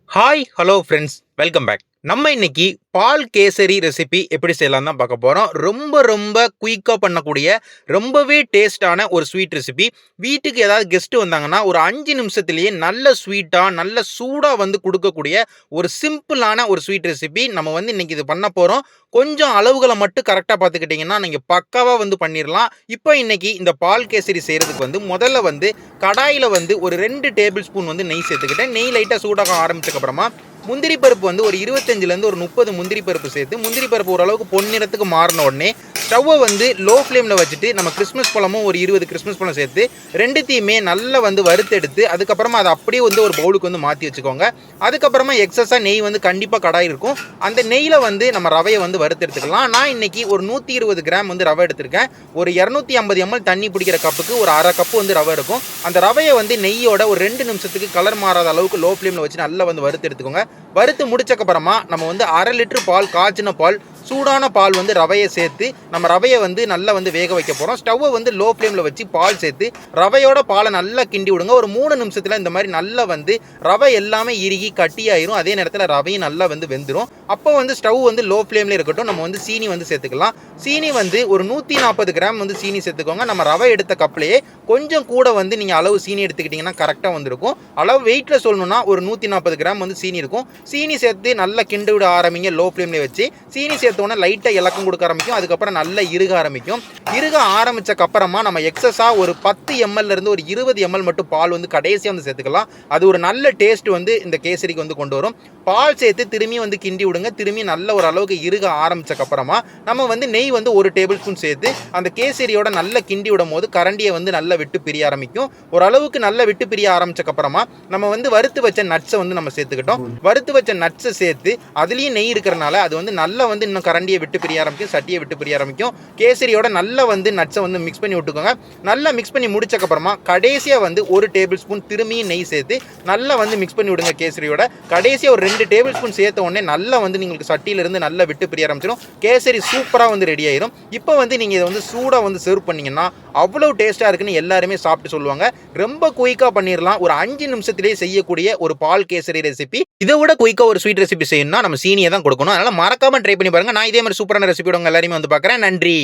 Hi hello friends, welcome back. நம்ம இன்னைக்கு பால் kesari recipe எப்படி செய்யலாம் தான் பார்க்க போகிறோம். ரொம்ப ரொம்ப குயிக்காக பண்ணக்கூடிய ரொம்பவே டேஸ்டான ஒரு ஸ்வீட் ரெசிபி. வீட்டுக்கு ஏதாவது கெஸ்ட் வந்தாங்கன்னா ஒரு 5 நிமிஷத்துலேயே நல்ல ஸ்வீட்டாக நல்ல சூடாக வந்து கொடுக்கக்கூடிய ஒரு சிம்பிளான ஒரு ஸ்வீட் ரெசிபி நம்ம வந்து இன்னைக்கு இது பண்ண போகிறோம். கொஞ்சம் அளவுகளை மட்டும் கரெக்டாக பார்த்துக்கிட்டிங்கன்னா நீங்கள் பக்காவாக வந்து பண்ணிடலாம். இப்போ இன்னைக்கு இந்த பால் கேசரி செய்கிறதுக்கு வந்து முதல்ல வந்து கடாயில் வந்து ஒரு 2 டேபிள் ஸ்பூன் வந்து நெய் சேர்த்துக்கிட்டேன். நெய் லைட்டாக சூடாக ஆரம்பிச்சதுக்கப்புறமா முந்திரி பருப்பு வந்து ஒரு 25லேருந்து ஒரு 30 முந்திரி பருப்பு சேர்த்து, முந்திரி பருப்பு ஓரளவுக்கு பொன்னிறத்துக்கு மாறின உடனே ஸ்டவ்வை வந்து லோ ஃப்ளேமில் வச்சுட்டு நம்ம கிறிஸ்மஸ் பழமும் ஒரு 20 கிறிஸ்மஸ் பழம் சேர்த்து ரெண்டுத்தையுமே நல்லா வந்து வறுத்தெடுத்து அதுக்கப்புறமா அதை அப்படியே வந்து ஒரு பவுலுக்கு வந்து மாற்றி வச்சுக்கோங்க. அதுக்கப்புறமா எக்ஸஸாக நெய் வந்து கண்டிப்பாக கடாய் இருக்கும். அந்த நெய்யில் வந்து நம்ம ரவையை வந்து வறுத்தெடுத்துக்கலாம். நான் இன்னைக்கு ஒரு 120 கிராம் வந்து ரவை எடுத்திருக்கேன். ஒரு 250 ml தண்ணி பிடிக்கிற கப்புக்கு ஒரு அரை கப்பு வந்து ரவை இருக்கும். அந்த ரவையை வந்து நெய்யோட ஒரு 2 நிமிஷத்துக்கு கலர் மாறாத அளவுக்கு லோ ஃப்ளேமில் வச்சு நல்லா வந்து வறுத்து எடுத்துக்கோங்க. வறுத்து முடிச்சக்கப்புறமா நம்ம வந்து 1/2 லிட்டர் பால், காய்ச்சின பால், சூடான பால் வந்து ரவையை சேர்த்து நம்ம ரவையை வந்து நல்லா வந்து வேக வைக்க போகிறோம். ஸ்டவ்வை வந்து லோ ஃப்ளேமில் வச்சு பால் சேர்த்து ரவையோட பாலை நல்லா கிண்டி விடுங்க. ஒரு 3 நிமிஷத்தில் இந்த மாதிரி நல்லா வந்து ரவை எல்லாமே இறுகி கட்டியாயிரும். அதே நேரத்தில் ரவையும் நல்லா வந்து வெந்துடும். அப்போ வந்து ஸ்டவ் வந்து லோ ஃப்ளேம்லேயே இருக்கட்டும். நம்ம வந்து சீனி வந்து சேர்த்துக்கலாம். சீனி வந்து ஒரு 140 கிராம் வந்து சீனி சேர்த்துக்கோங்க. நம்ம ரவை எடுத்த கப்லேயே கொஞ்சம் கூட வந்து நீங்கள் அளவு சீனி எடுத்துக்கிட்டிங்கன்னா கரெக்டாக வந்துருக்கும். அளவு வெயிட்டில் சொல்லணும்னா ஒரு 140 கிராம் வந்து சீனி இருக்கும். சீனி சேர்த்து நல்லா கிண்டு விட ஆரம்பிங்க. லோ ஃப்ளேம்லேயே வச்சு சீனி சேர்த்தோன்னே லைட்டாக இலக்கம் கொடுக்க ஆரம்பிக்கும். அதுக்கப்புறம் நல்லா இறுக ஆரம்பிக்கும். இறுக ஆரம்பித்தக்கப்புறமா நம்ம எக்ஸஸாக ஒரு 10 ml ஒரு 20 ml மட்டும் பால் வந்து கடைசியாக வந்து சேர்த்துக்கலாம். அது ஒரு நல்ல டேஸ்ட் வந்து இந்த கேசரிக்கு வந்து கொண்டு வரும். பால் சேர்த்து திரும்பி வந்து கிண்டி விடுங்க. திரும்பி நல்ல ஒரு அளவுக்கு இறுக ஆரம்பித்தக்கப்புறமா நம்ம வந்து நெய் வந்து ஒரு டேபிள் ஸ்பூன் சேர்த்து அந்த கேசரியோட நல்லா கிண்டி விடும் போது கரண்டியை வந்து நல்லா விட்டு பிரிய ஆரம்பிக்கும். ஓரளவுக்கு நல்லா விட்டு பிரிய ஆரம்பிச்சக்கப்புறமா நம்ம வந்து வறுத்து வச்ச நட்ஸை வந்து நம்ம சேர்த்துக்கிட்டோம். வறுத்து வச்ச நட்ஸை சேர்த்து அதுலேயும் நெய் இருக்கிறனால அது வந்து நல்லா வந்து இன்னும் கரண்டியை விட்டு பிரிய ஆரம்பிக்கும், சட்டியை விட்டு பிரிய ஆரம்பிக்கும். கேசரியோட நல்லா வந்து நட்ஸை வந்து மிக்ஸ் பண்ணி விட்டுக்கோங்க. நல்லா மிக்ஸ் பண்ணி முடிச்சக்கப்புறமா கடைசியாக வந்து ஒரு டேபிள் ஸ்பூன் திரும்பியும் நெய் சேர்த்து நல்லா வந்து மிக்ஸ் பண்ணி விடுங்க. கேசரியோட கடைசியாக ஒரு 2 டேபிள் ஸ்பூன் சேர்த்த உடனே நல்லா வந்து നിങ്ങൾക്ക് சட்டியிலிருந்து நல்லா விட்டு பிரிய ஆரம்பிச்சிடும். கேசரி சூப்பராக வந்து ரெடி ஆயிரும். இப்போ வந்து நீங்கள் இதை வந்து சூடாக வந்து சர்வ் பண்ணிங்கன்னா அவ்வளோ டேஸ்ட்டாக இருக்குன்னு எல்லாருமே சாப்பிட்டு சொல்லுவாங்க. ரொம்ப குயிக்காக பண்ணிடலாம். ஒரு 5 நிமிஷத்திலேயே செய்யக்கூடிய ஒரு பால் கேசரி ரெசிபி. இதை விட குயிக்காக ஒரு ஸ்வீட் ரெசிபி செய்யணும்னா நம்ம சீனியை தான் கொடுக்கணும். அதனால் மறக்காமல் ட்ரை பண்ணி பாருங்கள். நான் இதே மாதிரி சூப்பரான ரெசிபியோட எல்லாருமே வந்து பார்க்குறேன். நன்றி.